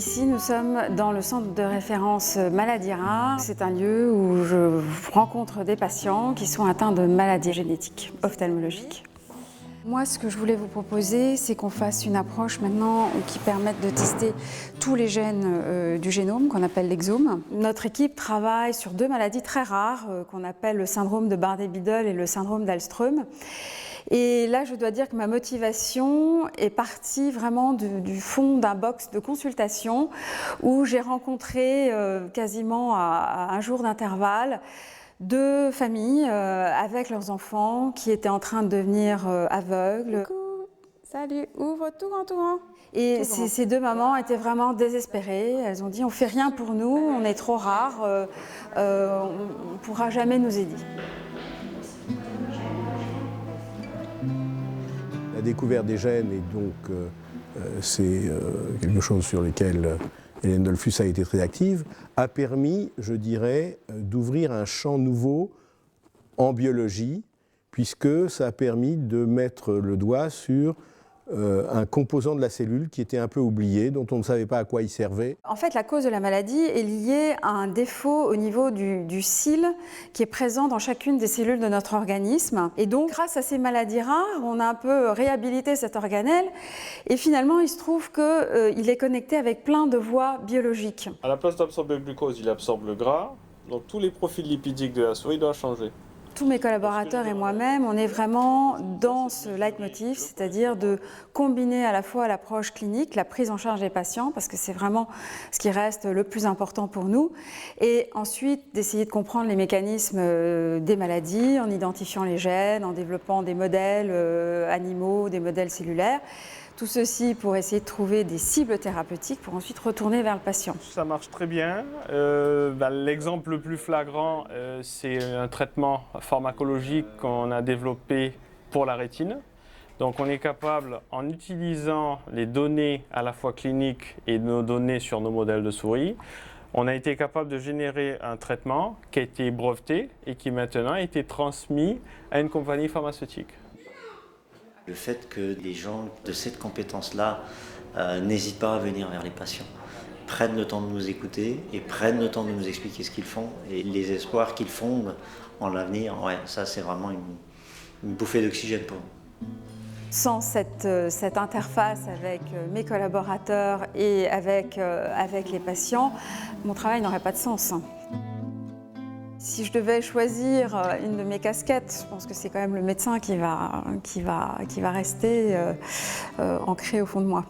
Ici, nous sommes dans le centre de référence maladies rares. C'est un lieu où je rencontre des patients qui sont atteints de maladies génétiques, ophtalmologiques. Moi, ce que je voulais vous proposer, c'est qu'on fasse une approche maintenant qui permette de tester tous les gènes du génome, qu'on appelle l'exome. Notre équipe travaille sur deux maladies très rares, qu'on appelle le syndrome de Bardet-Biedl et le syndrome d'Alström. Et là, je dois dire que ma motivation est partie vraiment du fond d'un box de consultation où j'ai rencontré quasiment à un jour d'intervalle deux familles avec leurs enfants qui étaient en train de devenir aveugles. Coucou, salut, ouvre tout grand, tout grand. Et ces deux mamans étaient vraiment désespérées. Elles ont dit, on fait rien pour nous, on est trop rares, on ne pourra jamais nous aider. La découverte des gènes, et donc c'est quelque chose sur lequel Hélène Dollfus a été très active, a permis, je dirais, d'ouvrir un champ nouveau en biologie, puisque ça a permis de mettre le doigt sur un composant de la cellule qui était un peu oublié, dont on ne savait pas à quoi il servait. En fait, la cause de la maladie est liée à un défaut au niveau du cil qui est présent dans chacune des cellules de notre organisme. Et donc, grâce à ces maladies rares, on a un peu réhabilité cet organelle et finalement, il se trouve qu'il est connecté avec plein de voies biologiques. À la place d'absorber le glucose, il absorbe le gras, donc tous les profils lipidiques de la souris doivent changer. Tous mes collaborateurs et moi-même, on est vraiment dans ce leitmotiv, c'est-à-dire de combiner à la fois l'approche clinique, la prise en charge des patients, parce que c'est vraiment ce qui reste le plus important pour nous, et ensuite d'essayer de comprendre les mécanismes des maladies en identifiant les gènes, en développant des modèles animaux, des modèles cellulaires. Tout ceci pour essayer de trouver des cibles thérapeutiques pour ensuite retourner vers le patient. Ça marche très bien. L'exemple le plus flagrant, c'est un traitement pharmacologique qu'on a développé pour la rétine. Donc on est capable, en utilisant les données à la fois cliniques et nos données sur nos modèles de souris, on a été capable de générer un traitement qui a été breveté et qui maintenant a été transmis à une compagnie pharmaceutique. Le fait que les gens de cette compétence-là n'hésitent pas à venir vers les patients, prennent le temps de nous écouter et prennent le temps de nous expliquer ce qu'ils font et les espoirs qu'ils fondent en l'avenir, ouais, ça c'est vraiment une bouffée d'oxygène pour nous. Sans cette interface avec mes collaborateurs et avec les patients, mon travail n'aurait pas de sens. Si je devais choisir une de mes casquettes, je pense que c'est quand même le médecin qui va rester ancré au fond de moi.